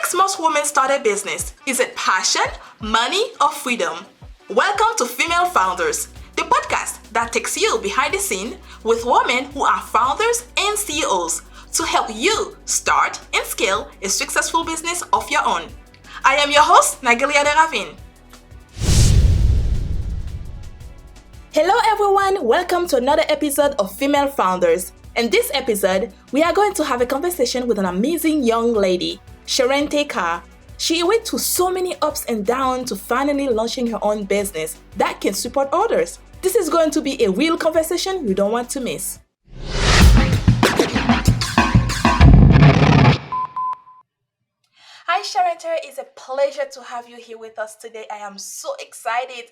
makes most women start a business? Is it passion, money, or freedom? Welcome to Female Founders, the podcast that takes you behind the scene with women who are founders and CEOs to help you start and scale a successful business of your own. I am your host, Nagelia de Ravin. Hello everyone, welcome to another episode of Female Founders. In this episode, we are going to have a conversation with an amazing young lady, Charente Carr. She went through so many ups and downs to finally launching her own business that can support others. This is going to be a real conversation you don't want to miss. Hi Charente, it's a pleasure to have you here with us today. I am so excited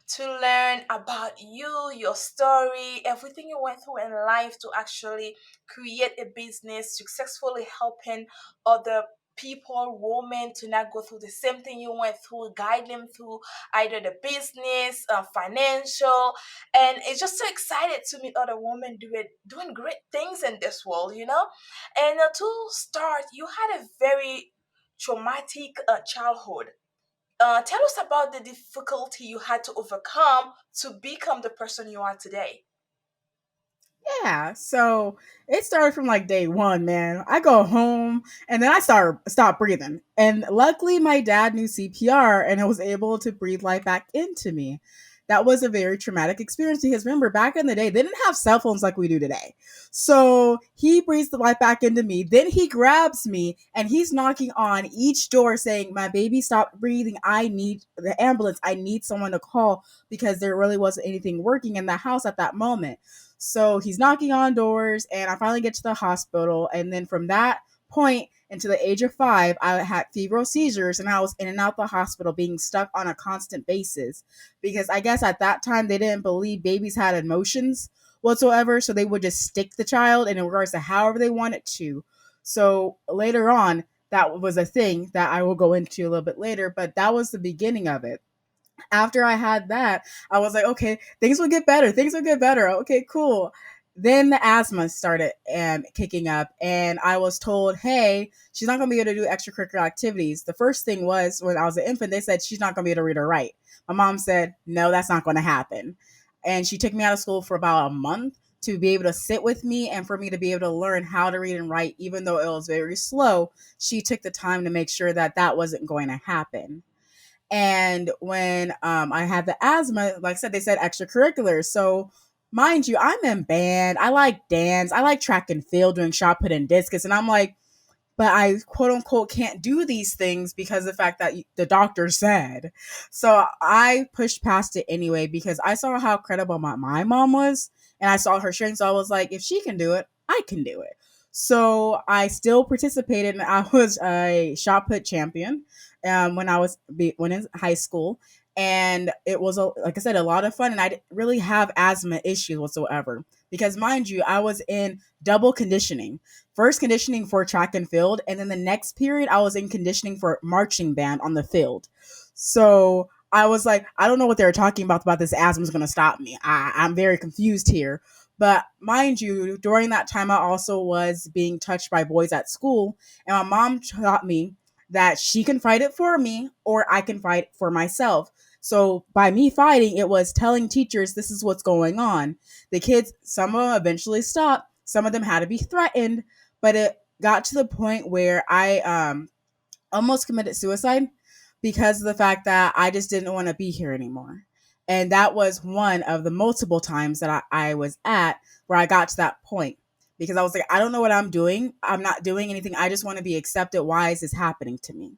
to learn about you, your story, everything you went through in life to actually create a business, successfully helping other people, women to not go through the same thing you went through, guide them through either the business, financial, and it's just so excited to meet other women doing great things in this world, you know. And to start, you had a very traumatic childhood. Tell us about the difficulty you had to overcome to become the person you are today. Yeah, so it started from like day one, man. I go home and then I stop breathing. And luckily my dad knew CPR and I was able to breathe life back into me. That was a very traumatic experience because remember back in the day they didn't have cell phones like we do today. So he breathes the life back into me. Then he grabs me and he's knocking on each door saying, "My baby, stop breathing. I need the ambulance. I need someone to call," because there really wasn't anything working in the house at that moment. So he's knocking on doors, and I finally get to the hospital. And then from that point until the age of 5, I had febrile seizures, and I was in and out the hospital being stuck on a constant basis. Because I guess at that time they didn't believe babies had emotions whatsoever, so they would just stick the child in regards to however they wanted to. So later on, that was a thing that I will go into a little bit later, but that was the beginning of it. After I had that, I was like, okay, things will get better. Things will get better. Okay, cool. Then the asthma started kicking up, and I was told, hey, she's not going to be able to do extracurricular activities. The first thing was when I was an infant, they said she's not going to be able to read or write. My mom said, no, that's not going to happen. And she took me out of school for about a month to be able to sit with me and for me to be able to learn how to read and write, even though it was very slow. She took the time to make sure that that wasn't going to happen. And when I had the asthma, like I said, they said extracurriculars. So mind you, I'm in band. I like dance. I like track and field, doing shot put and discus. And I'm like, but I quote unquote can't do these things because of the fact that the doctor said. So I pushed past it anyway because I saw how credible my mom was and I saw her strength. So I was like, if she can do it, I can do it. So I still participated and I was a shot put champion when in high school. And it was, like I said, a lot of fun. And I didn't really have asthma issues whatsoever because, mind you, I was in double conditioning. First conditioning for track and field, and then the next period I was in conditioning for marching band on the field. So I was like, I don't know what they're talking about this asthma is going to stop me. I'm very confused here. But mind you, during that time, I also was being touched by boys at school, and my mom taught me that she can fight it for me or I can fight for myself. So by me fighting, it was telling teachers this is what's going on. The kids, some of them eventually stopped. Some of them had to be threatened, but it got to the point where I almost committed suicide because of the fact that I just didn't want to be here anymore. And that was one of the multiple times that I was at where I got to that point because I was like, I don't know what I'm doing. I'm not doing anything. I just want to be accepted. Why is this happening to me?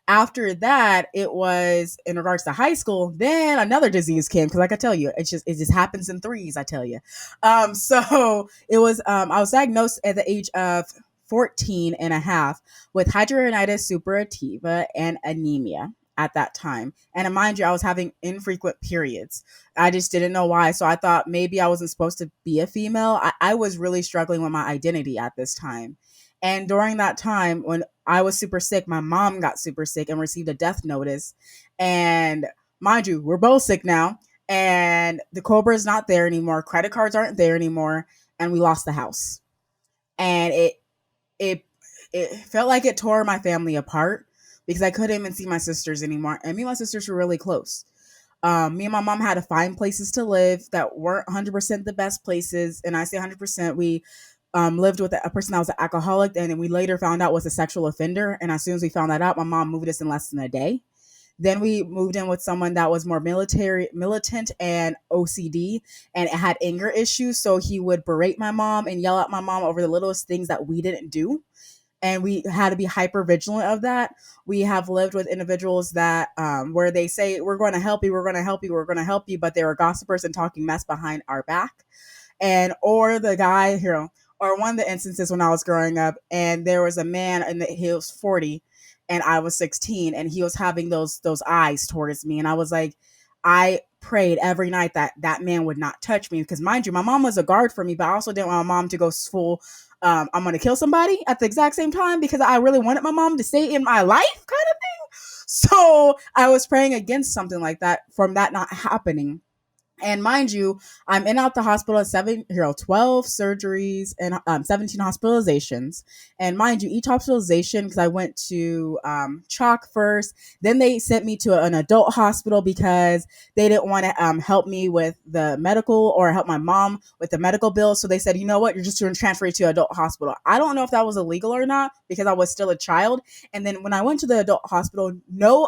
After that, it was in regards to high school. Then another disease came because, like I tell you, it just happens in threes. I tell you. So it was. I was diagnosed at the age of 14 and a half with hidradenitis suppurativa and anemia at that time. And mind you, I was having infrequent periods. I just didn't know why. So I thought maybe I wasn't supposed to be a female. I was really struggling with my identity at this time. And during that time, when I was super sick, my mom got super sick and received a death notice. And mind you, we're both sick now. And the Cobra is not there anymore. Credit cards aren't there anymore. And we lost the house. And it it felt like it tore my family apart because I couldn't even see my sisters anymore. And me and my sisters were really close. Me and my mom had to find places to live that weren't 100% the best places. And I say 100%, we lived with a person that was an alcoholic and we later found out was a sexual offender. And as soon as we found that out, my mom moved us in less than a day. Then we moved in with someone that was more militant and OCD and had anger issues. So he would berate my mom and yell at my mom over the littlest things that we didn't do, and we had to be hyper vigilant of that. We have lived with individuals that where they say we're going to help you, we're going to help you, we're going to help you, but they were gossipers and talking mess behind our back. And or the guy here, or one of the instances when I was growing up, and there was a man and he was 40, and I was 16, and he was having those eyes towards me, and I was like, I prayed every night that that man would not touch me because, mind you, my mom was a guard for me, but I also didn't want my mom to go full. I'm gonna kill somebody at the exact same time because I really wanted my mom to stay in my life, kind of thing. So I was praying against something like that from that not happening. And mind you, I'm in out the hospital at 12 surgeries and 17 hospitalizations. And mind you, each hospitalization, because I went to Chalk first, then they sent me to an adult hospital because they didn't want to help me with the medical or help my mom with the medical bill. So they said, you know what, you're just going to transfer you to adult hospital. I don't know if that was illegal or not because I was still a child. And then when I went to the adult hospital, none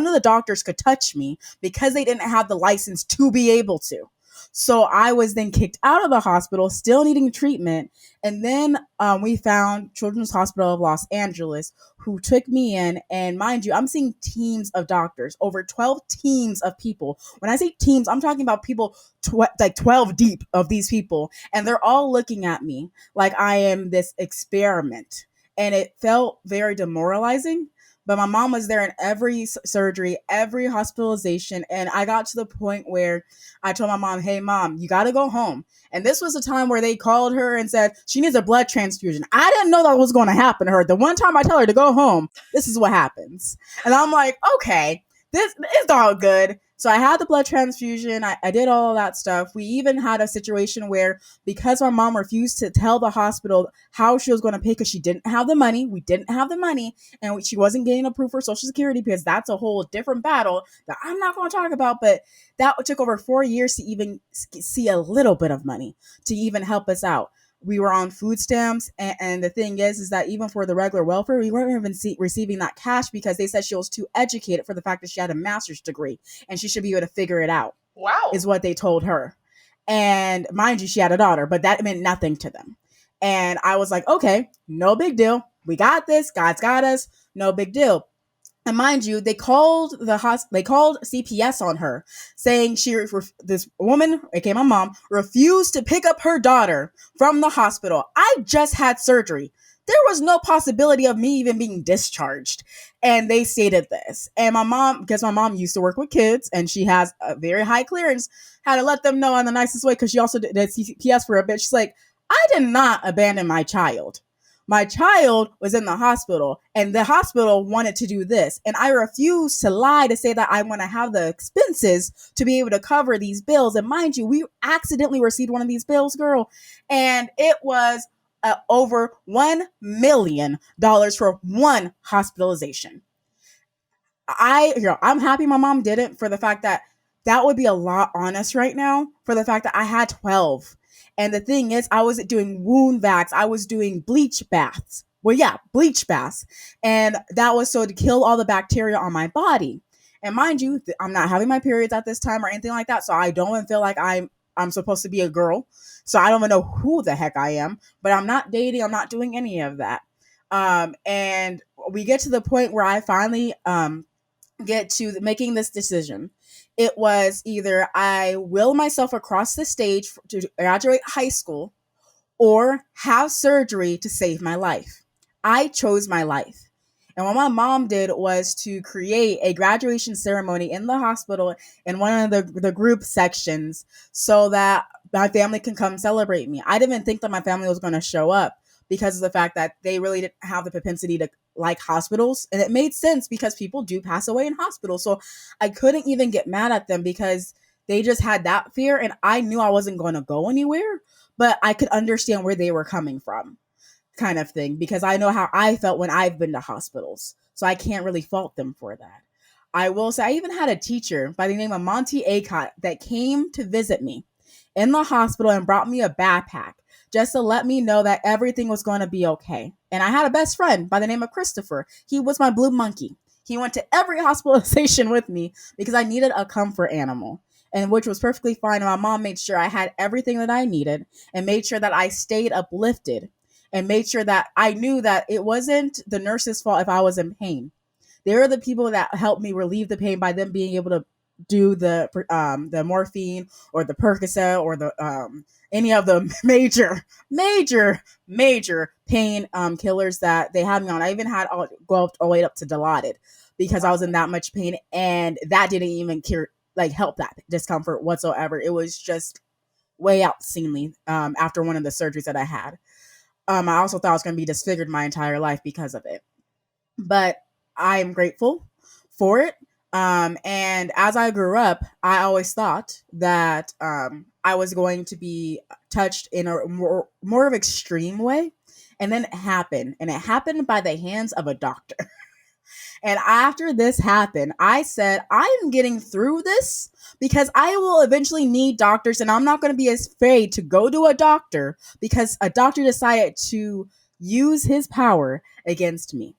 of the doctors could touch me because they didn't have the license to be able to. So I was then kicked out of the hospital, still needing treatment. And then we found Children's Hospital of Los Angeles, who took me in. And mind you, I'm seeing teams of doctors, over 12 teams of people. When I say teams, I'm talking about people like 12 deep of these people. And they're all looking at me like I am this experiment. And it felt very demoralizing, but my mom was there in every surgery, every hospitalization. And I got to the point where I told my mom, hey, mom, you got to go home. And this was the time where they called her and said she needs a blood transfusion. I didn't know that was going to happen to her. The one time I tell her to go home, this is what happens. And I'm like, okay, this is all good. So I had the blood transfusion. I did all of that stuff. We even had a situation where because my mom refused to tell the hospital how she was going to pay because she didn't have the money, we didn't have the money, and she wasn't getting approved for Social Security because that's a whole different battle that I'm not going to talk about. But that took over 4 years to even see a little bit of money to even help us out. We were on food stamps, and the thing is that even for the regular welfare, we weren't even receiving that cash because they said she was too educated for the fact that she had a master's degree and she should be able to figure it out, Wow. is what they told her. And mind you, she had a daughter, but that meant nothing to them. And I was like, okay, no big deal. We got this. God's got us. No big deal. And mind you, they called they called CPS on her, saying this woman, aka my mom, refused to pick up her daughter from the hospital. I just had surgery. There was no possibility of me even being discharged. And they stated this. And my mom, because my mom used to work with kids and she has a very high clearance, had to let them know in the nicest way because she also did CPS for a bit. She's like, I did not abandon my child. My child was in the hospital and the hospital wanted to do this. And I refused to lie to say that I want to have the expenses to be able to cover these bills. And mind you, we accidentally received one of these bills, girl. And it was over $1 million for one hospitalization. I'm happy my mom didn't, for the fact that that would be a lot on us right now, for the fact that I had 12. And the thing is, I was doing wound vacs. I was doing bleach baths. Well, yeah, bleach baths. And that was so to kill all the bacteria on my body. And mind you, I'm not having my periods at this time or anything like that. So I don't even feel like I'm supposed to be a girl. So I don't even know who the heck I am. But I'm not dating. I'm not doing any of that. And we get to the point where I finally get to making this decision. It was either I will myself across the stage to graduate high school or have surgery to save my life. I chose my life. And what my mom did was to create a graduation ceremony in the hospital in one of the group sections so that my family can come celebrate me. I didn't even think that my family was going to show up because of the fact that they really didn't have the propensity to like hospitals. And it made sense because people do pass away in hospitals. So I couldn't even get mad at them because they just had that fear. And I knew I wasn't going to go anywhere, but I could understand where they were coming from. kind of thing, because I know how I felt when I've been to hospitals. So I can't really fault them for that. I will say I even had a teacher by the name of Monty Acott that came to visit me in the hospital and brought me a backpack just to let me know that everything was going to be okay. And I had a best friend by the name of Christopher. He was my blue monkey. He went to every hospitalization with me because I needed a comfort animal, and which was perfectly fine. And my mom made sure I had everything that I needed and made sure that I stayed uplifted and made sure that I knew that it wasn't the nurse's fault if I was in pain. They were the people that helped me relieve the pain by them being able to do the morphine or the Percocet or the any of the major pain killers that they had me on. I even had go all the way up to Dilaudid because I Wow. was in that much pain, and that didn't even cure like help that discomfort whatsoever. It was just way outseemly after one of the surgeries that I had. I also thought I was going to be disfigured my entire life because of it, but I am grateful for it. And as I grew up, I always thought that I was going to be touched in a more of extreme way. And then it happened. And it happened by the hands of a doctor. And after this happened, I said, I am getting through this because I will eventually need doctors. And I'm not going to be afraid to go to a doctor because a doctor decided to use his power against me.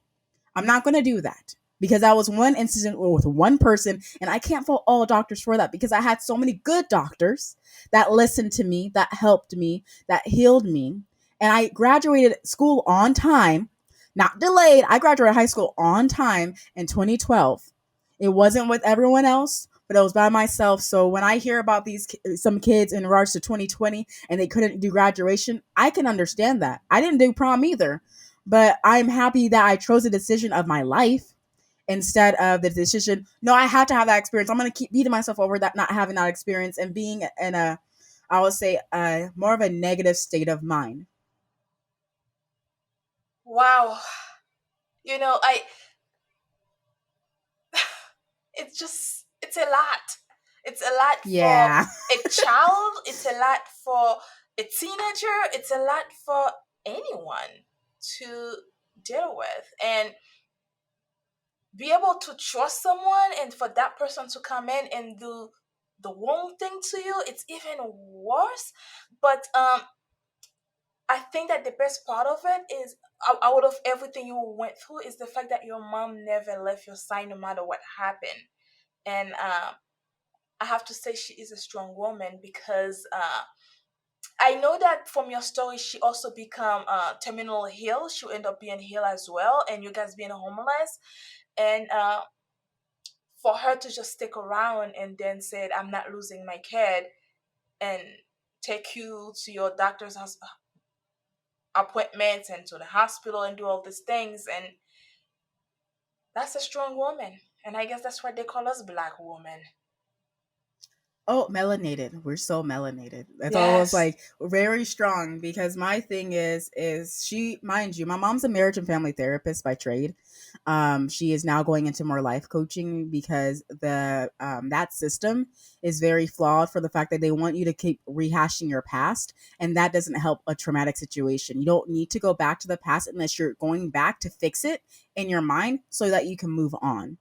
I'm not going to do that because that was one incident with one person, and I can't fault all doctors for that because I had so many good doctors that listened to me, that helped me, that healed me. And I graduated school on time, not delayed. I graduated high school on time in 2012. It wasn't with everyone else, but it was by myself. So when I hear about these some kids in regards to 2020 and they couldn't do graduation, I can understand that. I didn't do prom either, but I'm happy that I chose the decision of my life instead of the decision. No, I had to have that experience. I'm going to keep beating myself over that, not having that experience and being in a, I would say, more of a negative state of mind. Wow. I it's a lot. It's a lot for Yeah. a child, it's a lot for a teenager, it's a lot for anyone to deal with. And be able to trust someone and for that person to come in and do the wrong thing to you, it's even worse. But I think that the best part of it is, out of everything you went through, is the fact that your mom never left your side no matter what happened. And I have to say she is a strong woman because I know that from your story she also become terminal ill. She'll end up being ill as well, and you guys being homeless. And for her to just stick around and then said, "I'm not losing my kid," and take you to your doctor's appointments and to the hospital and do all these things, and that's a strong woman. And I guess that's why they call us black women. Oh, melanated. We're so melanated. That's almost Yes. like very strong because my thing is she, mind you, my mom's a marriage and family therapist by trade. She is now going into more life coaching because the that system is very flawed for the fact that they want you to keep rehashing your past, and that doesn't help a traumatic situation. You don't need to go back to the past unless you're going back to fix it in your mind so that you can move on.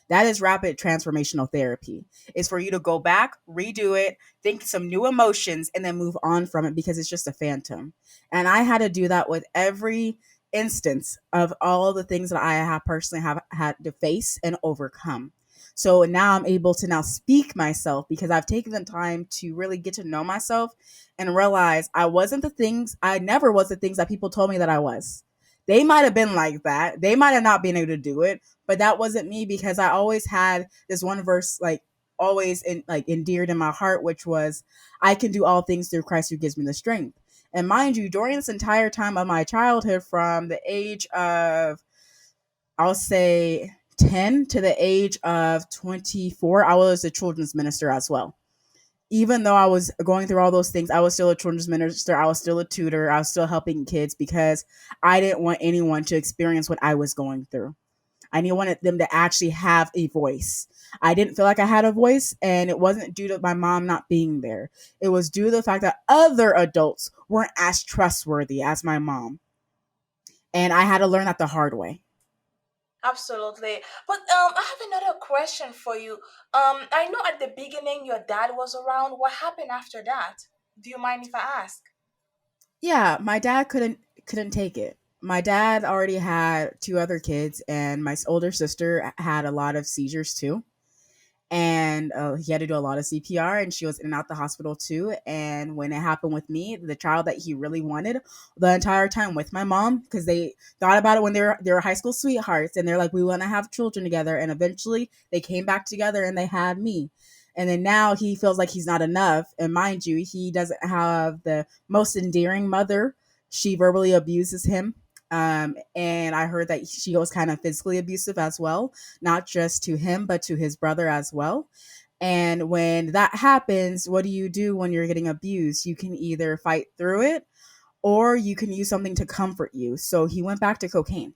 That is rapid transformational therapy. Is for you to go back, redo it, think some new emotions, and then move on from it because it's just a phantom. And I had to do that with every instance of all of the things that I have personally have had to face and overcome. So now I'm able to now speak myself because I've taken the time to really get to know myself and realize I never was the things that people told me that I was. They might have been like that. They might have not been able to do it, but that wasn't me because I always had this one verse like always endeared in my heart, which was, I can do all things through Christ who gives me the strength. And mind you, during this entire time of my childhood, from the age of, I'll say, 10 to the age of 24, I was a children's minister as well. Even though I was going through all those things, I was still a children's minister. I was still a tutor. I was still helping kids because I didn't want anyone to experience what I was going through. I wanted them to actually have a voice. I didn't feel like I had a voice, and it wasn't due to my mom not being there. It was due to the fact that other adults weren't as trustworthy as my mom. And I had to learn that the hard way. Absolutely. But I have another question for you. I know at the beginning your dad was around. What happened after that? Do you mind if I ask? Yeah, my dad couldn't take it. My dad already had two other kids, and my older sister had a lot of seizures too. And he had to do a lot of CPR, and she was in and out the hospital too. And when it happened with me, the child that he really wanted the entire time with my mom, because they thought about it when they were high school sweethearts, and they're like, we want to have children together. And eventually, they came back together, and they had me. And then now he feels like he's not enough. And mind you, he doesn't have the most endearing mother. She verbally abuses him. And I heard that she was kind of physically abusive as well, not just to him, but to his brother as well. And when that happens, what do you do when you're getting abused? You can either fight through it or you can use something to comfort you. So he went back to cocaine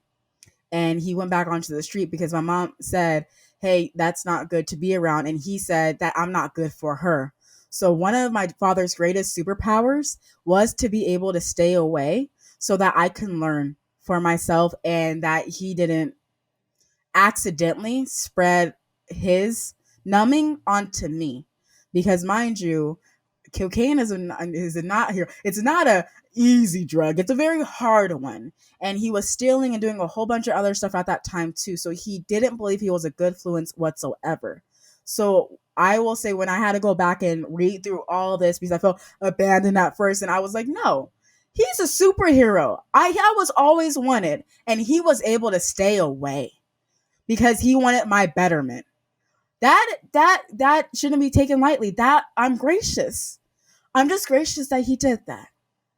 and he went back onto the street because my mom said, hey, that's not good to be around. And he said that I'm not good for her. So one of my father's greatest superpowers was to be able to stay away so that I can learn for myself and that he didn't accidentally spread his numbing onto me. Because mind you, cocaine is a not here. It's not a easy drug. It's a very hard one. And he was stealing and doing a whole bunch of other stuff at that time too. So he didn't believe he was a good influence whatsoever. So I will say when I had to go back and read through all this because I felt abandoned at first, and I was like, no, he's a superhero. I was always wanted, and he was able to stay away because he wanted my betterment. That shouldn't be taken lightly. That I'm gracious. I'm just gracious that he did that.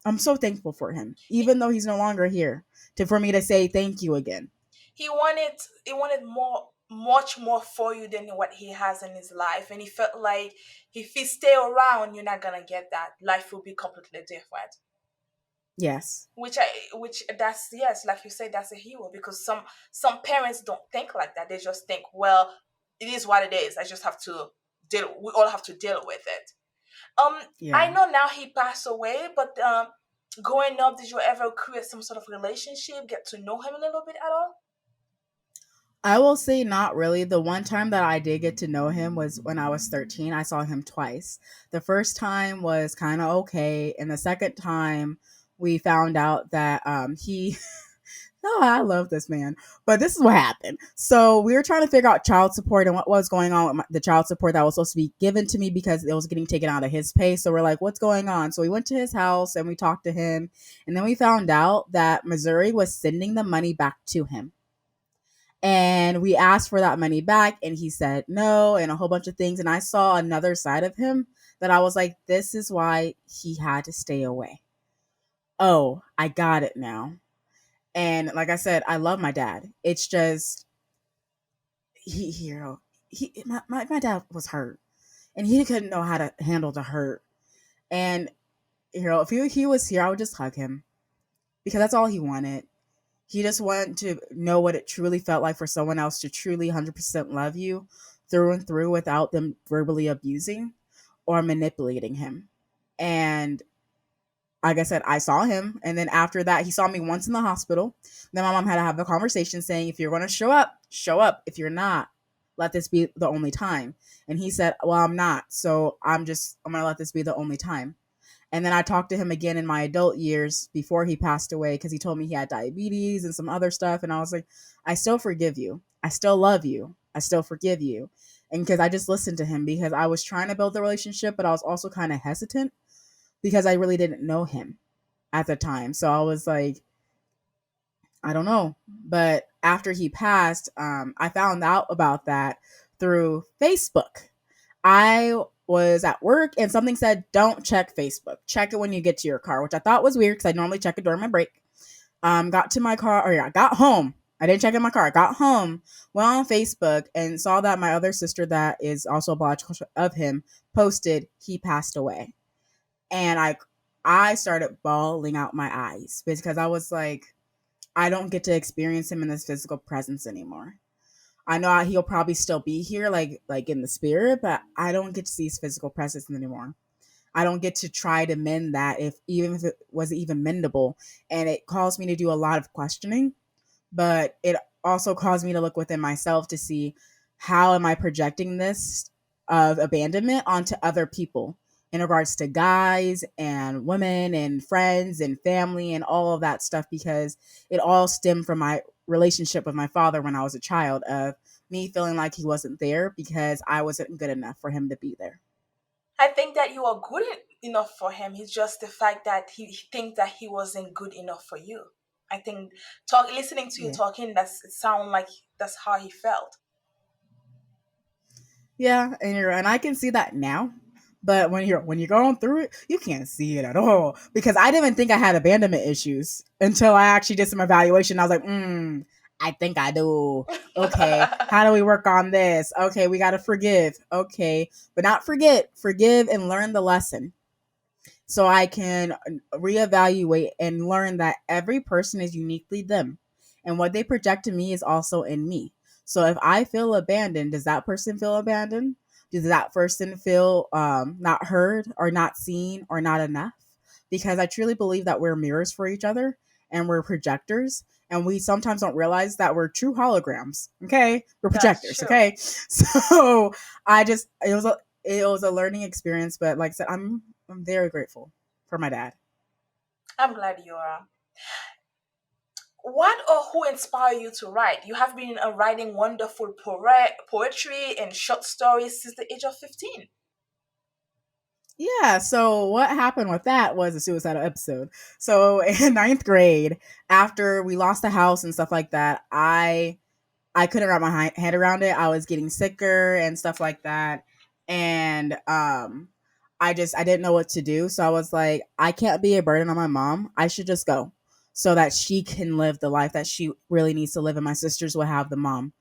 I'm so thankful for him, He, even though he's no longer here, to for me to say thank you again. he wanted more, much more for you than what he has in his life, and he felt like if he stay around, you're not gonna get that. Life will be completely different. Yes. Which that's, yes, like you said, that's a hero, because some parents don't think like that. They just think, well, it is what it is. I just have to deal. We all have to deal with it. Um, I Yeah. know now he passed away, but growing up, did you ever create some sort of relationship, get to know him a little bit at all? I will say not really. The one time that I did get to know him was when I was 13. I saw him twice. The first time was kind of okay, and the second time we found out that he oh, I love this man. But this is what happened. So we were trying to figure out child support and what was going on with the child support that was supposed to be given to me because it was getting taken out of his pay. So we're like, what's going on? So we went to his house and we talked to him. And then we found out that Missouri was sending the money back to him. And we asked for that money back and he said no and a whole bunch of things. And I saw another side of him that I was like, this is why he had to stay away. Oh, I got it now. And like I said, I love my dad. It's just he you know my dad was hurt and he couldn't know how to handle the hurt. And if he was here, I would just hug him because that's all he wanted. He just wanted to know what it truly felt like for someone else to truly 100% love you through and through without them verbally abusing or manipulating him. And like I said, I saw him. And then after that, he saw me once in the hospital. Then my mom had to have a conversation saying, if you're going to show up, show up. If you're not, let this be the only time. And he said, well, I'm not. So I'm going to let this be the only time. And then I talked to him again in my adult years before he passed away because he told me he had diabetes and some other stuff. And I was like, I still forgive you. I still love you. I still forgive you. And because I just listened to him because I was trying to build the relationship, but I was also kind of hesitant because I really didn't know him at the time. So I was like, I don't know. But after he passed, I found out about that through Facebook. I was at work and something said, don't check Facebook. Check it when you get to your car, which I thought was weird because I normally check it during my break. Got to my car, or yeah, I got home. I didn't check in my car. I got home, went on Facebook, and saw that my other sister, that is also a biological of him, posted he passed away. And I started bawling out my eyes because I was like, I don't get to experience him in his physical presence anymore. I know he'll probably still be here, like in the spirit, but I don't get to see his physical presence anymore. I don't get to try to mend that, if even if it was even mendable. And it caused me to do a lot of questioning, but it also caused me to look within myself to see how am I projecting this of abandonment onto other people in regards to guys and women and friends and family and all of that stuff, because it all stemmed from my relationship with my father when I was a child, of me feeling like he wasn't there because I wasn't good enough for him to be there. I think that you are good enough for him. It's just the fact that he thinks that he wasn't good enough for you. I think listening to you Yeah. talking, it sound like that's how he felt. Yeah, and I can see that now. But when you're going through it, you can't see it at all, because I didn't think I had abandonment issues until I actually did some evaluation. I was like, I think I do. Okay, how do we work on this? Okay, we got to forgive. Okay, but not forget, forgive and learn the lesson, so I can reevaluate and learn that every person is uniquely them, and what they project to me is also in me. So if I feel abandoned, does that person feel abandoned? Does that person feel not heard or not seen or not enough? Because I truly believe that we're mirrors for each other, and we're projectors, and we sometimes don't realize that we're true holograms. Okay, we're That's projectors. true. Okay, so I just it was a learning experience, but like I said, I'm very grateful for my dad. I'm glad you are. What or who inspired you to write? You have been writing wonderful poetry and short stories since the age of 15. Yeah, so what happened with that was a suicidal episode. So in ninth grade, after we lost the house and stuff like that, I couldn't wrap my head around it. I was getting sicker and stuff like that, and I didn't know what to do. So I was like, I can't be a burden on my mom. I should just go, so that she can live the life that she really needs to live, and my sisters will have the mom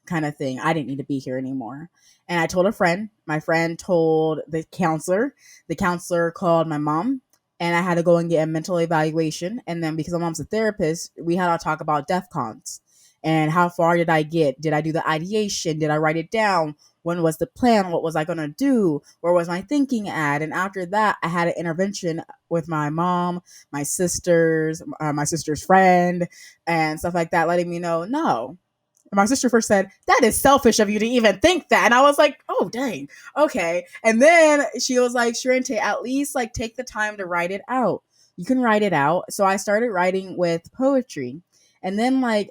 kind of thing. I didn't need to be here anymore. And I told a friend. My friend told the counselor. The counselor called my mom, and I had to go and get a mental evaluation. And then because my mom's a therapist, we had to talk about DEF CONs and how far did I get? Did I do the ideation? Did I write it down? When was the plan? What was I going to do? Where was my thinking at? And after that, I had an intervention with my mom, my sister's friend, and stuff like that, letting me know, no. My sister first said, that is selfish of you to even think that. And I was like, oh, dang. Okay. And then she was like, Charente, at least like take the time to write it out. You can write it out. So I started writing with poetry. And then I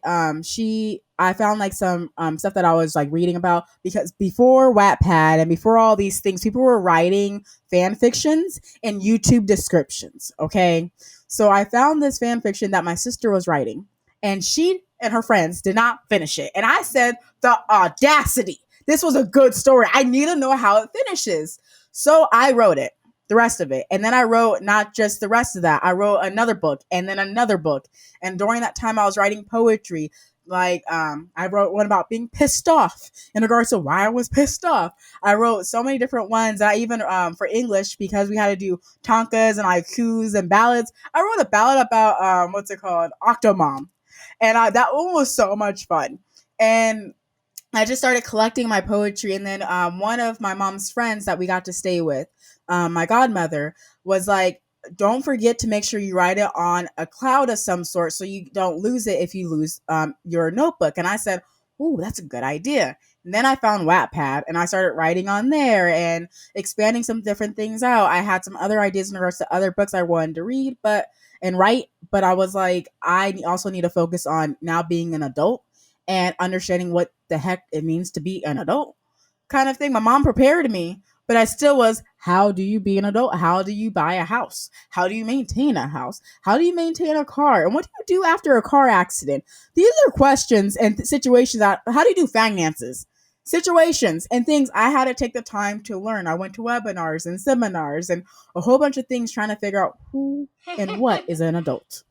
found like some stuff that I was like reading about, because before Wattpad and before all these things, people were writing fan fictions and YouTube descriptions. Okay. So I found this fan fiction that my sister was writing, and she and her friends did not finish it. And I said, the audacity. This was a good story. I need to know how it finishes. So I wrote it, the rest of it. And then I wrote not just the rest of that, I wrote another book and then another book. And during that time, I was writing poetry. I wrote one about being pissed off in regards to why I was pissed off. I wrote so many different ones. I even for English, because we had to do tonkas and haikus and ballads, I wrote a ballad about what's it called, Octomom, and that one was so much fun. And I just started collecting my poetry, and then one of my mom's friends that we got to stay with, my godmother, was like, "Don't forget to make sure you write it on a cloud of some sort, so you don't lose it if you lose your notebook." And I said, "Ooh, that's a good idea." And then I found Wattpad, and I started writing on there and expanding some different things out. I had some other ideas in regards to other books I wanted to read, and write, but I was like, I also need to focus on now being an adult and understanding what the heck it means to be an adult, kind of thing. My mom prepared me, but I still was, how do you be an adult? How do you buy a house? How do you maintain a house? How do you maintain a car? And what do you do after a car accident? These are questions and situations that, how do you do finances? Situations and things I had to take the time to learn. I went to webinars and seminars and a whole bunch of things trying to figure out who and what is an adult.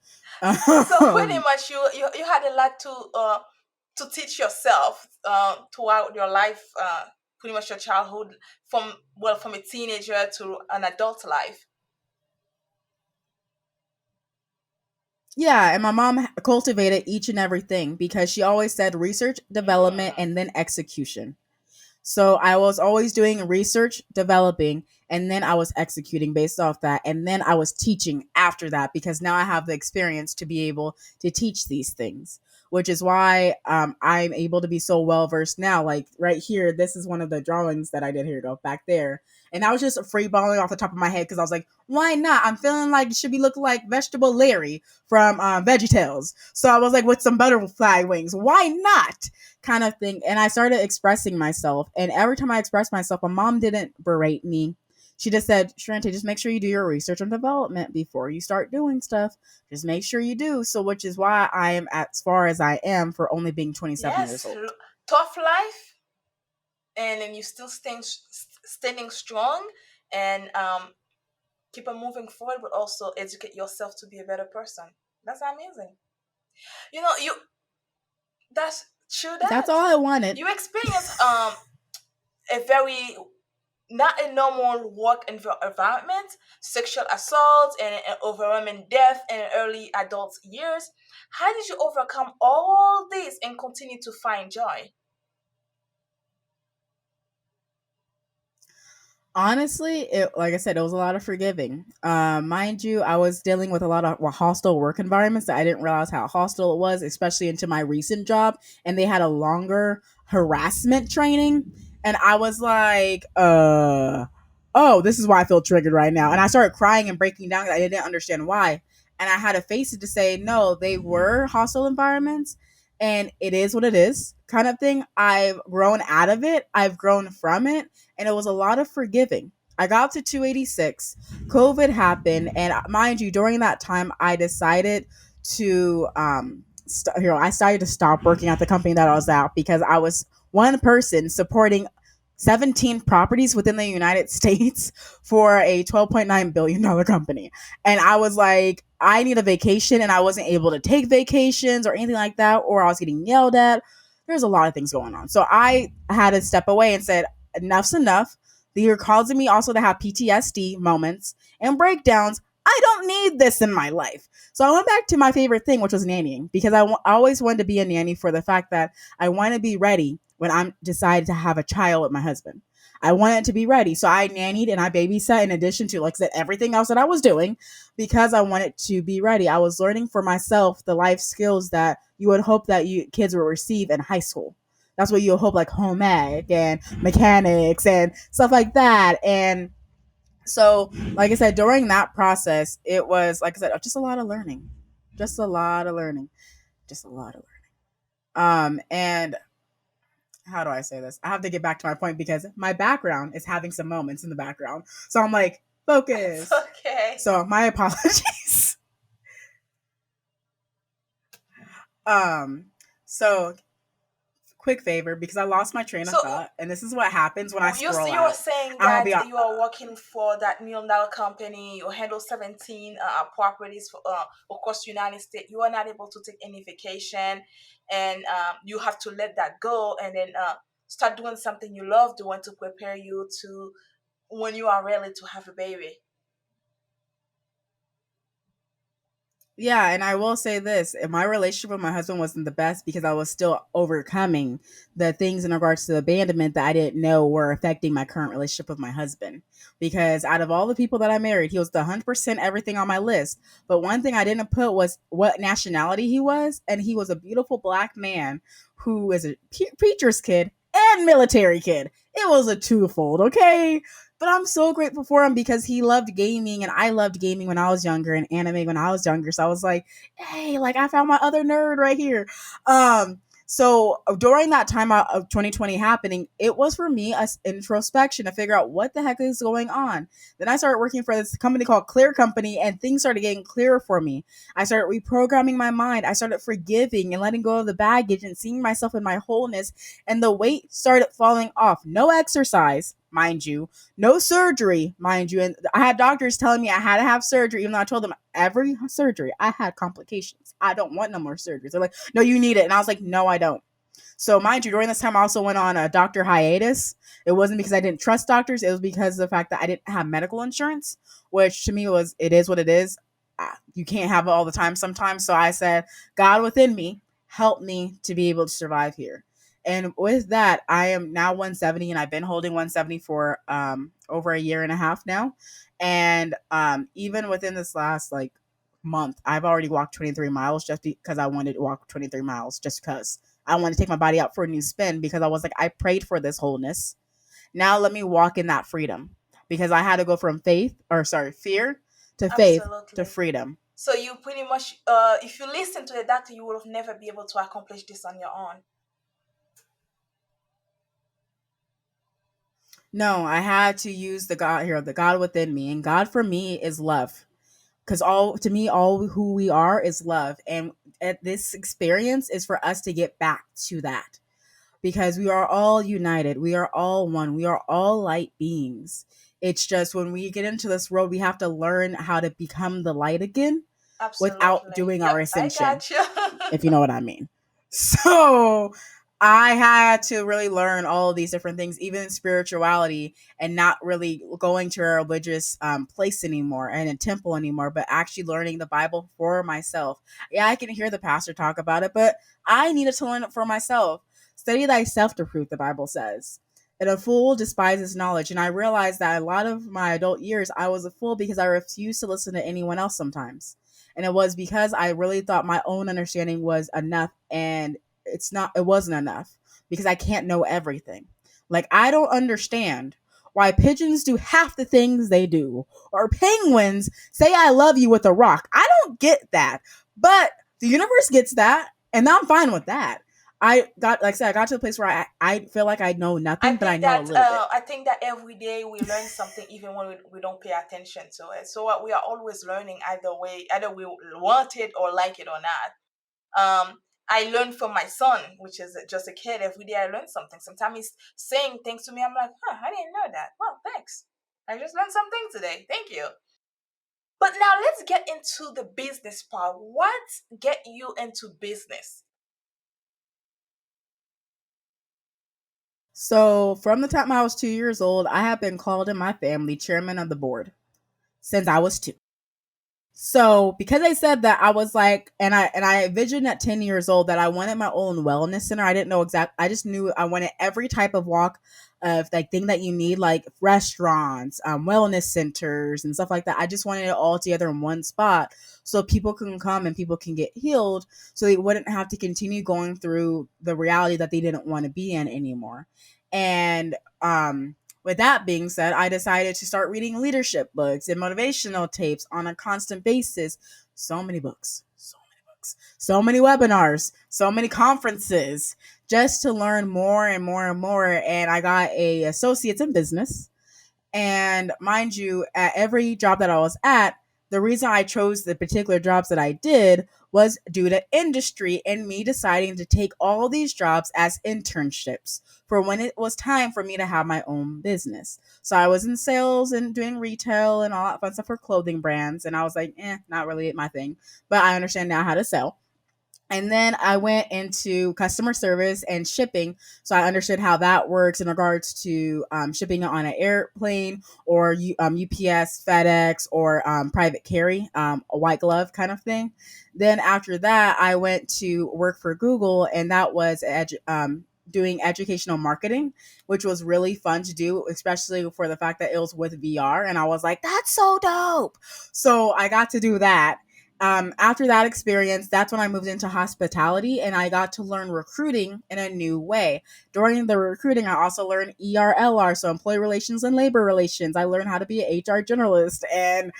So pretty um, much you had a lot to teach yourself throughout your life, pretty much your childhood, from a teenager to an adult life. yeah, and my mom cultivated each and everything, because she always said research, development, Mm. and then execution. So I was always doing research, developing, and then I was executing based off that. And then I was teaching after that because now I have the experience to be able to teach these things, which is why I'm able to be so well versed now. Like right here, this is one of the drawings that I did. Here, go back there. And I was just free balling off the top of my head because I was like, why not? I'm feeling like it should be looking like Vegetable Larry from VeggieTales. So I was like, with some butterfly wings, why not? Kind of thing. And I started expressing myself. And every time I expressed myself, my mom didn't berate me. She just said, Charente, just make sure you do your research and development before you start doing stuff. Just make sure you do. So, which is why I am as far as I am for only being 27 years Yes, old. tough life, and then you still standing strong, and keep on moving forward, but also educate yourself to be a better person. That's amazing. You that's true That's that all I wanted. you experience a very not a normal work environment, sexual assault, and overwhelming death in early adult years. How did you overcome all this and continue to find joy? Honestly, like I said, it was a lot of forgiving. Mind you, I was dealing with a lot of hostile work environments that I didn't realize how hostile it was, especially into my recent job. And they had a longer harassment training. And I was like, oh, this is why I feel triggered right now. And I started crying and breaking down. I didn't understand why. And I had to face it to say, no, they were hostile environments and it is what it is, kind of thing. I've grown out of it, I've grown from it, and it was a lot of forgiving. I got up to 286. COVID happened, and mind you, during that time, I decided to I started to stop working at the company that I was at because I was one person supporting 17 properties within the United States for a $12.9 billion company. And I was like, I need a vacation, and I wasn't able to take vacations or anything like that, or I was getting yelled at. There's a lot of things going on. So I had to step away and said, enough's enough. You're causing me also to have PTSD moments and breakdowns. I don't need this in my life. So I went back to my favorite thing, which was nannying, because I always wanted to be a nanny for the fact that I want to be ready when I'm decided to have a child with my husband. I wanted to be ready. So I nannied and I babysat in addition to, like I said, everything else that I was doing because I wanted to be ready. I was learning for myself the life skills that you would hope that you kids will receive in high school. That's what you hope, like home ec and mechanics and stuff like that. And so, like I said, during that process, it was, like I said, just a lot of learning. Just a lot of learning. Just a lot of learning. And how do I say this? I have to get back to my point because my background is having some moments in the background. So I'm like, It's focus. okay. So my apologies. um, so quick favor because I lost my train of So thought, and this is what happens when I scroll you were out. saying I'm gonna that be you are working for that $1 million company. You handle 17 properties for, across the United States. You are not able to take any vacation, and you have to let that go, and then start doing something you love doing to prepare you to when you are ready to have a baby. Yeah, and I will say this: my relationship with my husband wasn't the best because I was still overcoming the things in regards to abandonment that I didn't know were affecting my current relationship with my husband. Because out of all the people that I married, he was the 100% everything on my list. But one thing I didn't put was what nationality he was, and he was a beautiful black man who is a preacher's kid and military kid. It was a twofold, okay? But I'm so grateful for him because he loved gaming and I loved gaming when I was younger and anime when I was younger. So I was like, hey, like I found my other nerd right here. So during that time of 2020 happening, it was for me a introspection to figure out what the heck is going on. Then I started working for this company called Clear Company, and things started getting clearer for me. I started reprogramming my mind. I started forgiving and letting go of the baggage and seeing myself in my wholeness, and the weight started falling off. No exercise, mind you, no surgery, mind you. And I had doctors telling me I had to have surgery, even though I told them every surgery I had complications. I don't want no more surgeries. They're like, no, you need it. And I was like, no, I don't. So, mind you, during this time, I also went on a doctor hiatus. It wasn't because I didn't trust doctors, it was because of the fact that I didn't have medical insurance, which to me was, it is what it is. You can't have it all the time sometimes. So I said, God within me, help me to be able to survive here. And with that, I am now 170, and I've been holding 170 for over a year and a half now. And even within this last like month, I've already walked 23 miles just because I wanted to walk 23 miles, just because I wanted to take my body out for a new spin, because I was like, I prayed for this wholeness. Now let me walk in that freedom, because I had to go from fear to faith to Absolutely. freedom. So you pretty much, if you listen to a doctor, you would have never be able to accomplish this on your own. No, I had to use the God here, the God within me. And God for me is love. Because all to me, all who we are is love. And at this experience is for us to get back to that. Because we are all united. We are all one. We are all light beings. It's just when we get into this world, we have to learn how to become the light again without Absolutely. doing our Yep, I ascension, got you. if you know what I mean. So I had to really learn all of these different things, even in spirituality, and not really going to a religious place anymore and a temple anymore, but actually learning the Bible for myself. Yeah, I can hear the pastor talk about it, but I needed to learn it for myself. Study thyself to prove, the Bible says. And a fool despises knowledge. And I realized that a lot of my adult years, I was a fool because I refused to listen to anyone else sometimes. And it was because I really thought my own understanding was enough, and it wasn't enough, because I can't know everything. Like, I don't understand why pigeons do half the things they do, or penguins say I love you with a rock. I don't get that. But the universe gets that, and I'm fine with that. I got to the place where I feel like I know nothing, but I know a little bit. I think that every day we learn something, even when we don't pay attention to it. So we are always learning either way, either we want it or like it or not. I learn from my son, which is just a kid. Every day I learn something. Sometimes he's saying things to me. I'm like, huh, I didn't know that. Well, thanks. I just learned something today. Thank you. But now let's get into the business part. What get you into business? So, from the time I was 2 years old, I have been called in my family chairman of the board since I was two. So because I said that, I was like, and I envisioned at 10 years old that I wanted my own wellness center. I didn't know I just knew I wanted every type of walk of like thing that you need, like restaurants, wellness centers and stuff like that. I just wanted it all together in one spot, so people can come and people can get healed, so they wouldn't have to continue going through the reality that they didn't want to be in anymore. And with that being said, I decided to start reading leadership books and motivational tapes on a constant basis. So many books, so many books, so many webinars, so many conferences, just to learn more and more and more. And I got a associates in business. And mind you, at every job that I was at, the reason I chose the particular jobs that I did was due to industry and me deciding to take all these jobs as internships for when it was time for me to have my own business. So I was in sales and doing retail and all that fun stuff for clothing brands. And I was like, not really my thing, but I understand now how to sell. And then I went into customer service and shipping. So I understood how that works in regards to shipping on an airplane or UPS, FedEx, or private carry, a white glove kind of thing. Then after that, I went to work for Google, and that was doing educational marketing, which was really fun to do, especially for the fact that it was with VR. And I was like, that's so dope. So I got to do that. After that experience, that's when I moved into hospitality, and I got to learn recruiting in a new way. During the recruiting, I also learned ERLR, so employee relations and labor relations. I learned how to be an HR generalist and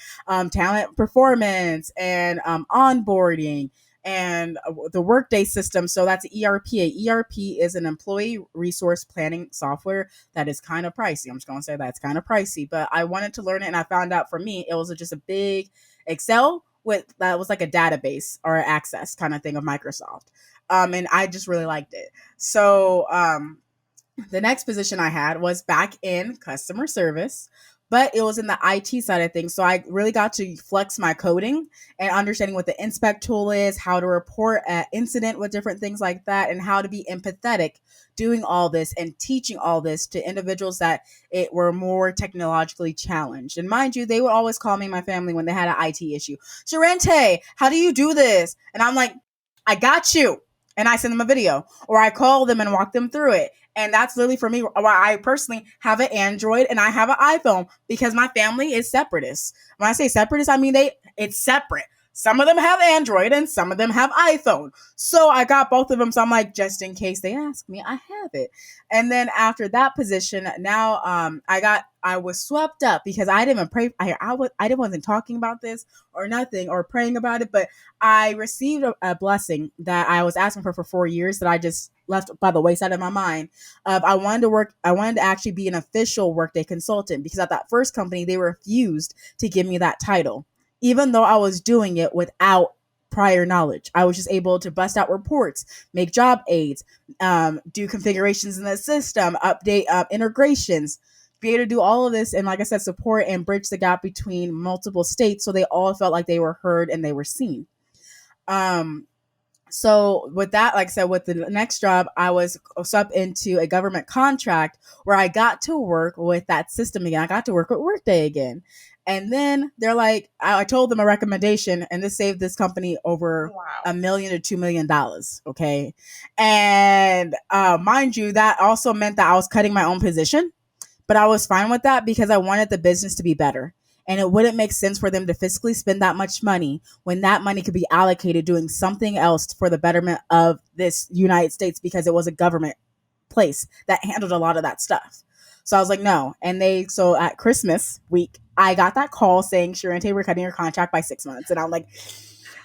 talent performance and onboarding and the workday system. So that's ERP. ERP is an employee resource planning software that is kind of pricey. I'm just going to say that it's kind of pricey, but I wanted to learn it, and I found out for me it was just a big Excel with that was like a database or access kind of thing of Microsoft. And I just really liked it. So the next position I had was back in customer service, but it was in the IT side of things. So I really got to flex my coding and understanding what the inspect tool is, how to report an incident with different things like that, and how to be empathetic doing all this and teaching all this to individuals that it were more technologically challenged. And mind you, they would always call me, my family, when they had an IT issue. Charente, how do you do this? And I'm like, I got you. and I send them a video, or I call them and walk them through it. And that's literally for me why I personally have an Android and I have an iPhone, because my family is separatist. When I say separatist, I mean it's separate. Some of them have Android and some of them have iPhone. So I got both of them. So I'm like, just in case they ask me, I have it. And then after that position, now I was swept up because I didn't even pray. I wasn't talking about this or nothing or praying about it, but I received a blessing that I was asking for 4 years that I just left by the wayside of my mind. I wanted to work. I wanted to actually be an official Workday consultant, because at that first company they refused to give me that title, even though I was doing it without prior knowledge. I was just able to bust out reports, make job aids, do configurations in the system, update integrations, be able to do all of this, and like I said, support and bridge the gap between multiple states so they all felt like they were heard and they were seen. Um, so with that, like I said, with the next job, I was up into a government contract where I got to work with that system again. I got to work with Workday again. And then they're like, I told them a recommendation, and this saved this company over Wow. $1 million to $2 million. Okay. And mind you, that also meant that I was cutting my own position, but I was fine with that because I wanted the business to be better. And it wouldn't make sense for them to fiscally spend that much money when that money could be allocated doing something else for the betterment of this United States, because it was a government place that handled a lot of that stuff. So I was like, no. And so at Christmas week, I got that call saying, Charente, we're cutting your contract by 6 months. And I'm like,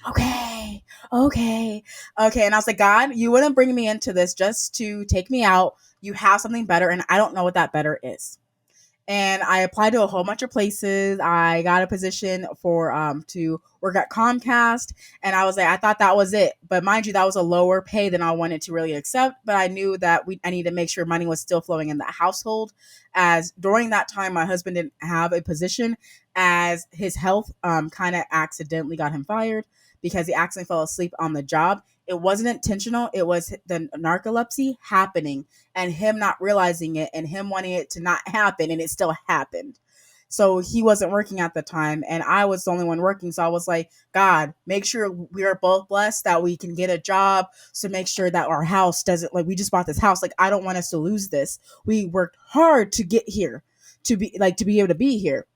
okay, okay, okay. And I was like, God, you wouldn't bring me into this just to take me out. You have something better, and I don't know what that better is. And I applied to a whole bunch of places. I got a position for to work at Comcast, and I was like, I thought that was it. But mind you, that was a lower pay than I wanted to really accept. But I knew that I needed to make sure money was still flowing in the household, as during that time my husband didn't have a position, as his health kind of accidentally got him fired because he accidentally fell asleep on the job. It wasn't intentional. It was the narcolepsy happening and him not realizing it and him wanting it to not happen, and it still happened. So he wasn't working at the time and I was the only one working. So I was like, God, make sure we are both blessed that we can get a job. So make sure that our house doesn't, like, we just bought this house. Like, I don't want us to lose this. We worked hard to get here, to be able to be here.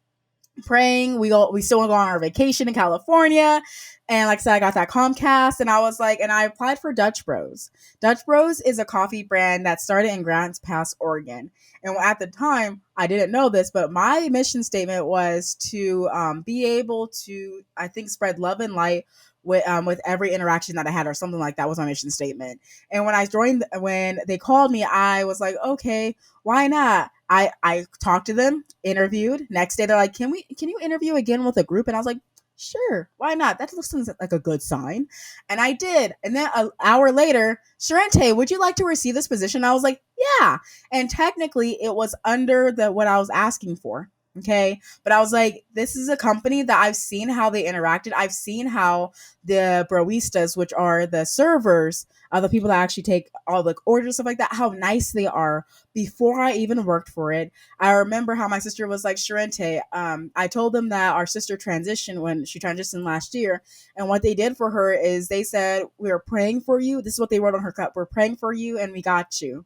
Praying. We still want to go on our vacation in California. And like I said, I got that Comcast, and I was like, and I applied for Dutch Bros. Dutch Bros is a coffee brand that started in Grants Pass, Oregon. And at the time, I didn't know this, but my mission statement was to be able to, I think, spread love and light with every interaction that I had, or something like that was my mission statement. And when they called me, I was like, okay, why not? I talked to them, interviewed. Next day, they're like, can you interview again with a group? And I was like, sure, why not? That looks like a good sign. And I did. And then an hour later, Charente, would you like to receive this position? I was like, yeah. And technically, it was under the what I was asking for. Okay. But I was like, this is a company that I've seen how they interacted. I've seen how the broistas, which are the servers, the people that actually take all the orders, stuff like that, how nice they are before I even worked for it. I remember how my sister was like, Charente, I told them that our sister transitioned when she transitioned last year. And what they did for her is they said, we're praying for you. This is what they wrote on her cup. We're praying for you and we got you.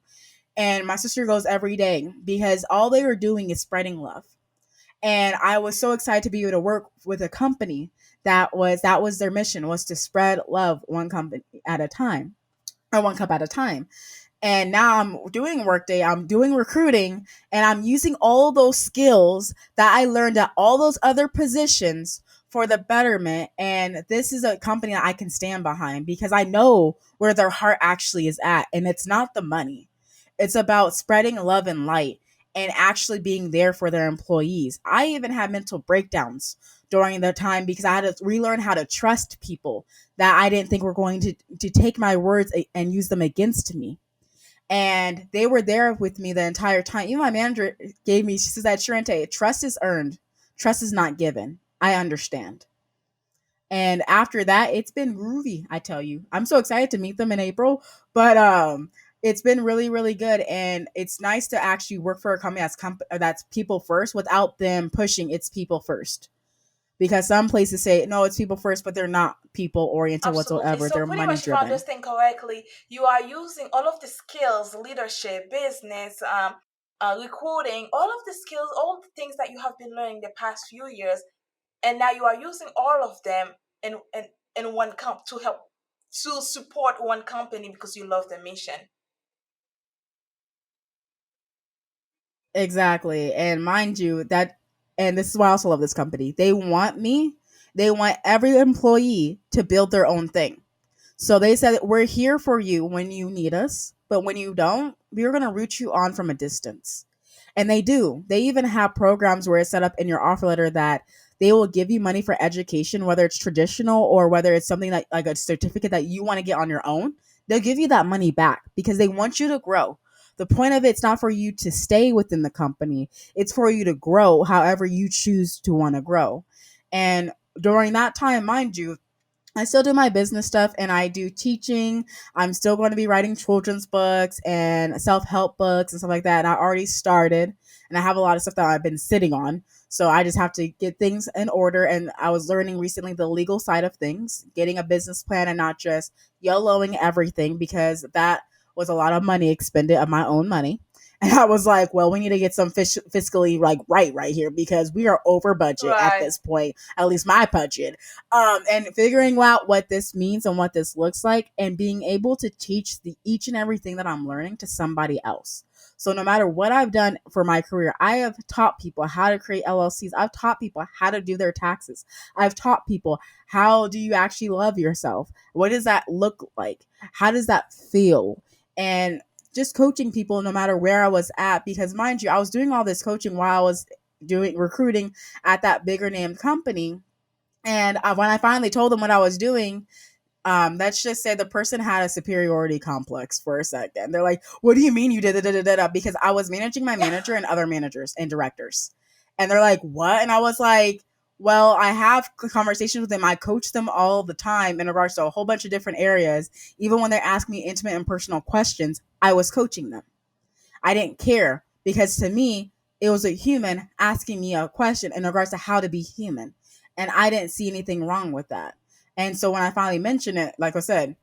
And my sister goes every day because all they were doing is spreading love. And I was so excited to be able to work with a company that was their mission, was to spread love one company at a time, or one cup at a time. And now I'm doing Workday, I'm doing recruiting, and I'm using all those skills that I learned at all those other positions for the betterment. And this is a company that I can stand behind because I know where their heart actually is at. And it's not the money, it's about spreading love and light and actually being there for their employees. I even had mental breakdowns during the time because I had to relearn how to trust people that I didn't think were going to take my words and use them against me. And they were there with me the entire time. Even my manager gave me, she says that, Charente, trust is earned, trust is not given. I understand. And after that, it's been groovy, I tell you. I'm so excited to meet them in April, but it's been really, really good. And it's nice to actually work for a company that's people first without them pushing it's people first. Because some places say no, it's people first, but they're not people oriented Absolutely. whatsoever. So They're pretty money much, if I driven. understand correctly, you are using all of the skills, leadership, business, recruiting, all of the skills, all the things that you have been learning the past few years, and now you are using all of them in one to help to support one company because you love the mission. Exactly. And mind you, that, and this is why I also love this company. They want every employee to build their own thing. So they said, we're here for you when you need us, but when you don't, we're going to root you on from a distance. And they do. They even have programs where it's set up in your offer letter that they will give you money for education, whether it's traditional or whether it's something that, like a certificate that you want to get on your own. They'll give you that money back because they want you to grow. The point of it's not for you to stay within the company, it's for you to grow however you choose to want to grow. And during that time, mind you, I still do my business stuff and I do teaching. I'm still going to be writing children's books and self help books and stuff like that. And I already started and I have a lot of stuff that I've been sitting on. So I just have to get things in order. And I was learning recently the legal side of things, getting a business plan and not just YOLOing everything because that was a lot of money expended of my own money. And I was like, well, we need to get some fiscally like right here because we are over budget at Right. this point, at least my budget. And figuring out what this means and what this looks like and being able to teach the each and everything that I'm learning to somebody else. So no matter what I've done for my career, I have taught people how to create LLCs. I've taught people how to do their taxes. I've taught people how do you actually love yourself? What does that look like? How does that feel? And just coaching people no matter where I was at, because mind you, I was doing all this coaching while I was doing recruiting at that bigger name company. And when I finally told them what I was doing, let's just say the person had a superiority complex for a second. They're like, "What do you mean you did it?" Because I was managing my manager and other managers and directors, and they're like, "What?" And I was like, "Well, I have conversations with them. I coach them all the time in regards to a whole bunch of different areas. Even when they ask me intimate and personal questions, I was coaching them." I didn't care because to me, it was a human asking me a question in regards to how to be human. And I didn't see anything wrong with that. And so when I finally mentioned it, like I said,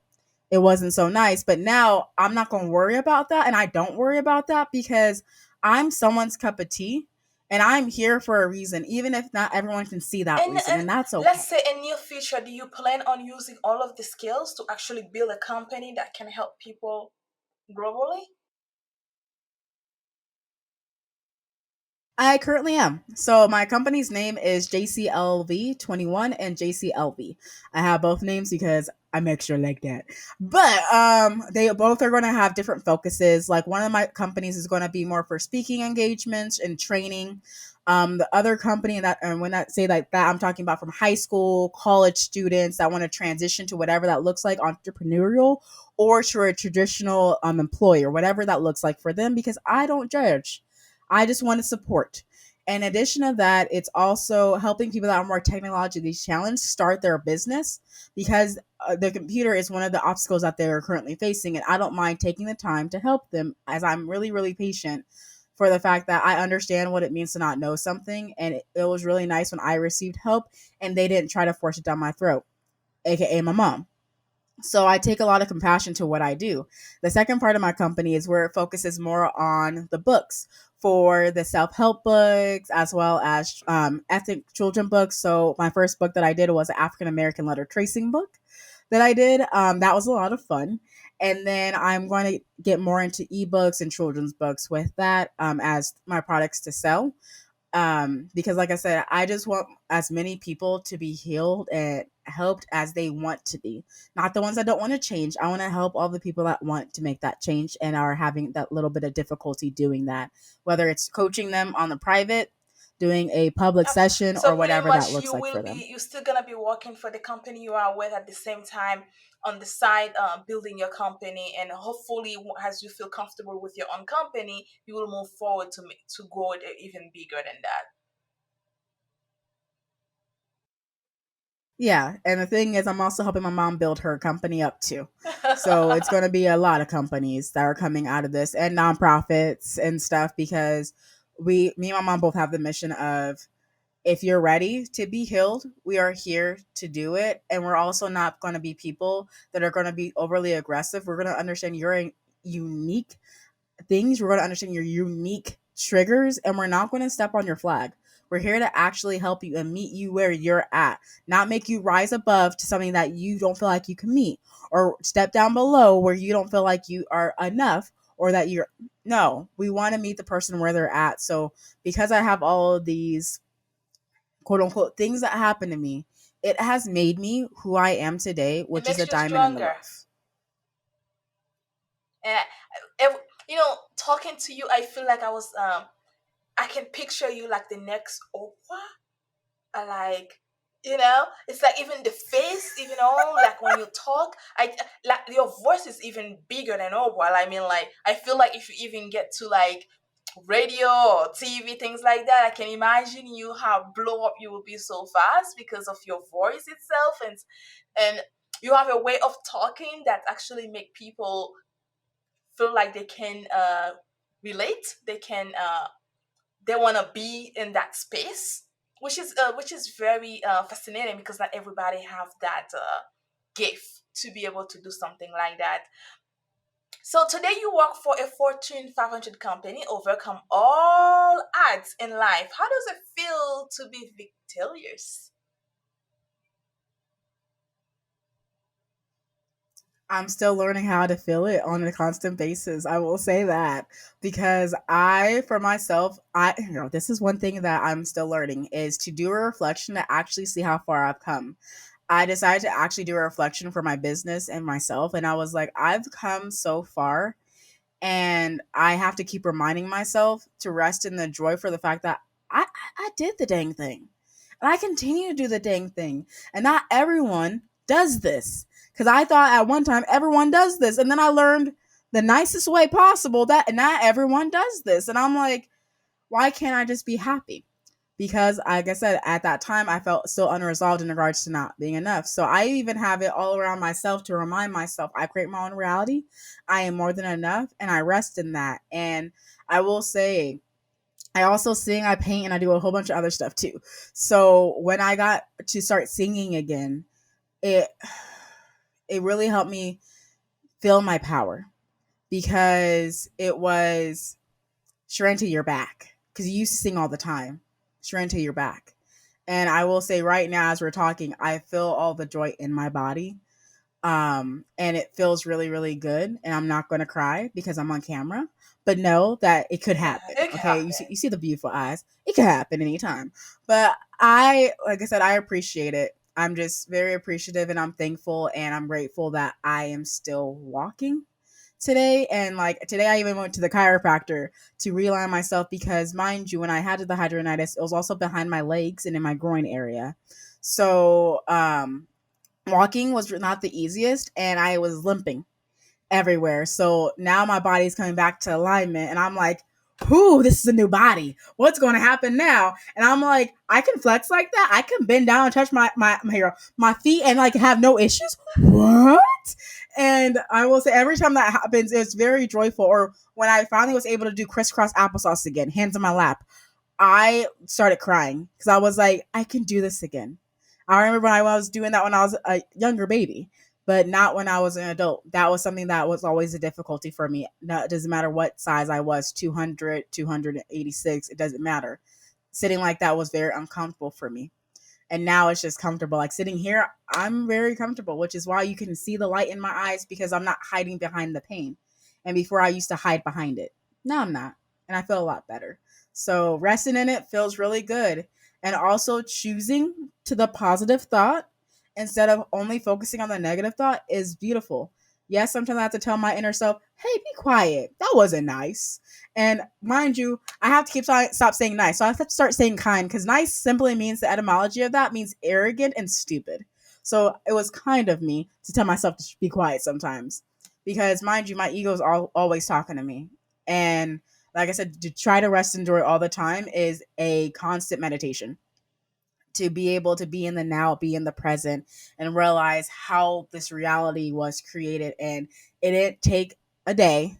it wasn't so nice. But now I'm not going to worry about that. And I don't worry about that because I'm someone's cup of tea and I'm here for a reason, even if not everyone can see that reason. And And that's let's okay. say in near future, do you plan on using all of the skills to actually build a company that can help people globally? I currently am. So my company's name is JCLV 21 and JCLV. I have both names because I make sure like that. But they both are going to have different focuses. Like one of my companies is going to be more for speaking engagements and training. The other company and when I say like that, I'm talking about from high school, college students that want to transition to whatever that looks like, entrepreneurial or to a traditional employer, whatever that looks like for them. Because I don't judge. I just want to support. In addition to that, it's also helping people that are more technologically challenged start their business because the computer is one of the obstacles that they're currently facing. And I don't mind taking the time to help them as I'm really, really patient for the fact that I understand what it means to not know something. And it was really nice when I received help and they didn't try to force it down my throat, aka my mom. So I take a lot of compassion to what I do. The second part of my company is where it focuses more on the books for the self-help books as well as ethnic children books. So my first book that I did was an African American letter tracing book that I did. That was a lot of fun. And then I'm going to get more into ebooks and children's books with that as my products to sell, because like I said, I just want as many people to be healed and helped as they want to be, not the ones that don't want to change. I want to help all the people that want to make that change and are having that little bit of difficulty doing that, whether it's coaching them on the private, doing a public session, So or pretty whatever that much looks you like will for them. be you still gonna be working for the company you are with at the same time on the side, building your company, and hopefully as you feel comfortable with your own company, you will move forward to grow it even bigger than Yeah, and the thing is I'm also helping my mom build her company up too. So it's that. going to be a lot of companies that are coming out of this and nonprofits and stuff because me and my mom both have the mission of If you're ready to be healed, we are here to do it. And we're also not going to be people that are going to be overly aggressive. We're going to understand your unique things. We're going to understand your unique triggers, and we're not going to step on your flag. We're here to actually help you and meet you where you're at, not make you rise above to something that you don't feel like you can meet, or step down below where you don't feel like you are enough, or that you're. No, we want to meet the person where they're at. So, because I have all of these quote unquote things that happen to me, it has made me who I am today, It which is a makes you diamond in the stronger. rough. And talking to you, I feel like I can picture you like the next Oprah. Like, it's like even the face, like when you talk, I like your voice is even bigger than Oprah. I mean, like, I feel like if you even get to like radio or TV, things like that, I can imagine you how blow up you will be so fast because of your voice itself, and you have a way of talking that actually make people feel like they can relate. They want to be in that space, which is very fascinating because not everybody have that gift to be able to do something like that. So today you work for a Fortune 500 company, overcome all odds in life. How does it feel to be victorious? I'm still learning how to feel it on a constant basis. I will say that, because for myself, this is one thing that I'm still learning, is to do a reflection to actually see how far I've come. I decided to actually do a reflection for my business and myself. And I was like, I've come so far, and I have to keep reminding myself to rest in the joy for the fact that I did the dang thing. And I continue to do the dang thing. And not everyone does this. Because I thought at one time everyone does this. And then I learned the nicest way possible that not everyone does this. And I'm like, why can't I just be happy? Because, like I said, at that time, I felt still unresolved in regards to not being enough. So I even have it all around myself to remind myself I create my own reality. I am more than enough, and I rest in that. And I will say, I also sing, I paint, and I do a whole bunch of other stuff too. So when I got to start singing again, it it really helped me feel my power, because it was Charente, you're back. Because you used to sing all the time. Charente, you're back. And I will say right now, as we're talking, I feel all the joy in my body. And it feels really, really good. And I'm not going to cry because I'm on camera, but know that it could happen. It can Okay. happen. You see the beautiful eyes. It could happen anytime. But like I said, I appreciate it. I'm just very appreciative, and I'm thankful, and I'm grateful that I am still walking today. And like today, I even went to the chiropractor to realign myself, because, mind you, when I had the hydronitis, it was also behind my legs and in my groin area. So walking was not the easiest, and I was limping everywhere. So now my body's coming back to alignment, and I'm like, whoo, this is a new body. What's going to happen now? And I'm like, I can flex like that. I can bend down and touch my feet and like have no issues. What? And I will say, every time that happens, it's very joyful. Or when I finally was able to do crisscross applesauce again, hands on my lap, I started crying because I was like, I can do this again. I remember when I was doing that when I was a younger baby, but not when I was an adult. That was something that was always a difficulty for me. No, it doesn't matter what size I was, 200, 286, it doesn't matter. Sitting like that was very uncomfortable for me. And now it's just comfortable. Like sitting here, I'm very comfortable, which is why you can see the light in my eyes, because I'm not hiding behind the pain. And before, I used to hide behind it. Now I'm not. And I feel a lot better. So resting in it feels really good. And also choosing to the positive thought instead of only focusing on the negative thought is beautiful. Yes, sometimes I have to tell my inner self, hey, be quiet. That wasn't nice. And mind you, I have to stop saying nice. So I have to start saying kind, because nice simply means, the etymology of that means arrogant and stupid. So it was kind of me to tell myself to be quiet sometimes, because mind you, my ego is always talking to me. And like I said, to try to rest and joy all the time is a constant meditation, to be able to be in the now, be in the present, and realize how this reality was created. And it didn't take a day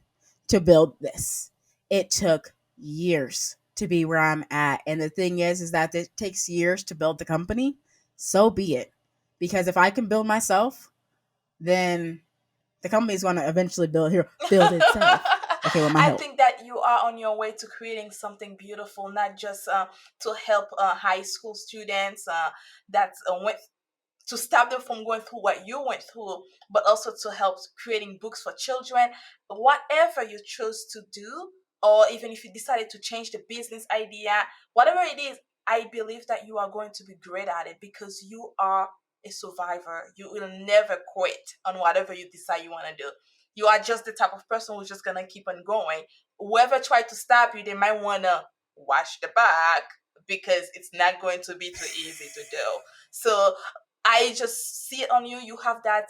to build this, it took years to be where I'm at. And the thing is that it takes years to build the company. So be it. Because if I can build myself, then the company's going to eventually build itself. Okay, with my I help. think that you are on your way to creating something beautiful, not just to help high school students that went to stop them from going through what you went through, but also to help creating books for children. Whatever you chose to do, or even if you decided to change the business idea, whatever it is, I believe that you are going to be great at it because you are a survivor. You will never quit on whatever you decide you want to do. You are just the type of person who's just gonna keep on going. Whoever tried to stop you, they might wanna watch the back because it's not going to be too easy to do. So I just see it on you. You have that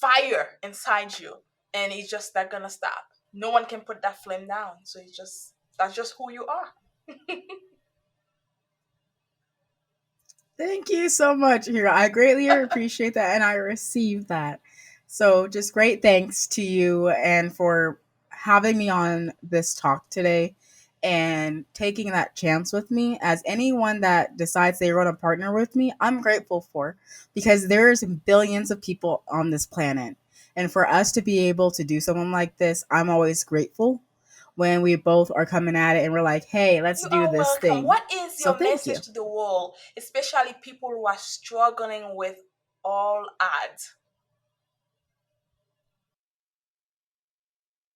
fire inside you, and it's just not gonna stop. No one can put that flame down. So it's just that's just who you are. Thank you so much, Hira. I greatly appreciate that and I receive that. So, just great thanks to you and for having me on this talk today and taking that chance with me. As anyone that decides they want to partner with me, I'm grateful for because there's billions of people on this planet. And for us to be able to do something like this, I'm always grateful when we both are coming at it and we're like, hey, let's You do are this welcome. thing. What is So, your thank you. message to the world, especially people who are struggling with all odds?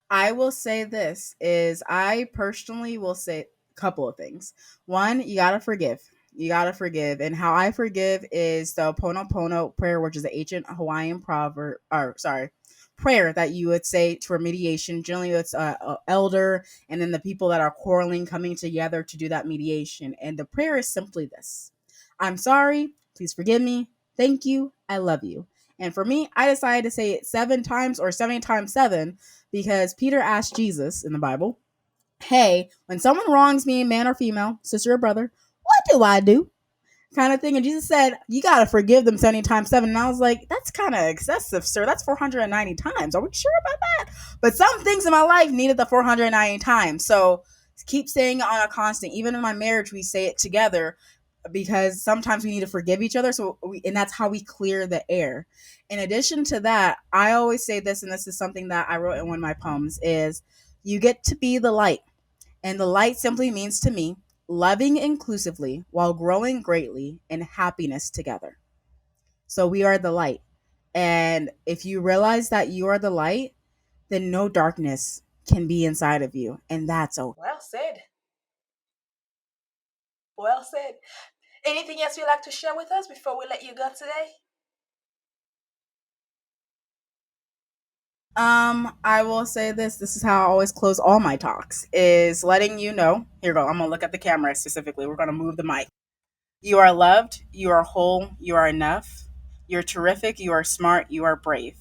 I will say this is I personally will say a couple of things. One, you gotta forgive. You gotta forgive. And how I forgive is the Pono prayer, which is the ancient Hawaiian proverb or sorry, prayer that you would say for mediation. Generally it's a elder and then the people that are quarreling coming together to do that mediation. And the prayer is simply this. I'm sorry, please forgive me. Thank you. I love you. And for me, I decided to say it 7 times or 70 times 7 because Peter asked Jesus in the Bible, hey, when someone wrongs me, man or female, sister or brother, what do I do? Kind of thing. And Jesus said, you got to forgive them 70 times 7. And I was like, that's kind of excessive, sir. That's 490 times. Are we sure about that? But some things in my life needed the 490 times. So keep saying it on a constant. Even in my marriage, we say it together because sometimes we need to forgive each other. And that's how we clear the air. In addition to that, I always say this, and this is something that I wrote in one of my poems, is you get to be the light. And the light simply means to me, loving inclusively while growing greatly in happiness together. So we are the light. And if you realize that you are the light, then no darkness can be inside of you. And that's okay. Well said. Well said. Anything else you'd like to share with us before we let you go today? I will say this. This is how I always close all my talks, is letting you know. Here we go. I'm gonna look at the camera specifically. We're gonna move the mic. You are loved, you are whole, you are enough. You're terrific, you are smart, you are brave.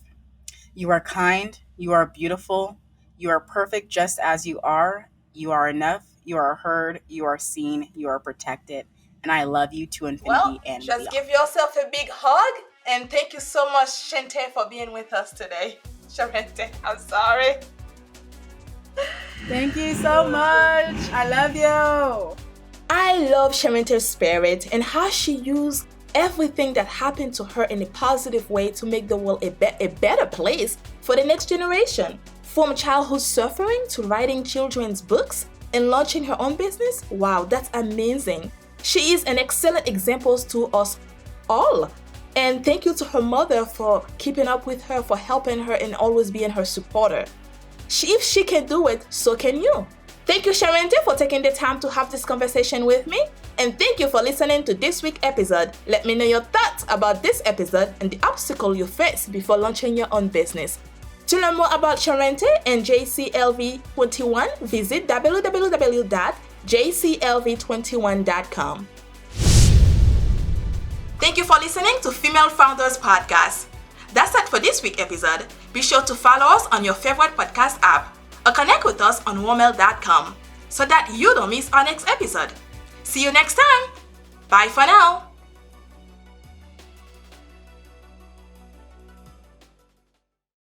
You are kind, you are beautiful, you are perfect just as you are. You are enough, you are heard, you are seen, you are protected. And I love you to Well, infinity and just beyond. give yourself a big hug and thank you so much, Shante, for being with us today. Charente, I'm sorry. Thank you so much. I love you. I love Sharente's spirit and how she used everything that happened to her in a positive way to make the world a better place for the next generation. From childhood suffering to writing children's books and launching her own business, wow, that's amazing. She is an excellent example to us all. And thank you to her mother for keeping up with her, for helping her and always being her supporter. If she can do it, so can you. Thank you, Charente, for taking the time to have this conversation with me. And thank you for listening to this week's episode. Let me know your thoughts about this episode and the obstacle you face before launching your own business. To learn more about Charente and JCLV21, visit www.jclv21.com. Thank you for listening to Female Founders Podcast. That's it for this week's episode. Be sure to follow us on your favorite podcast app or connect with us on womel.com so that you don't miss our next episode. See you next time. Bye for now.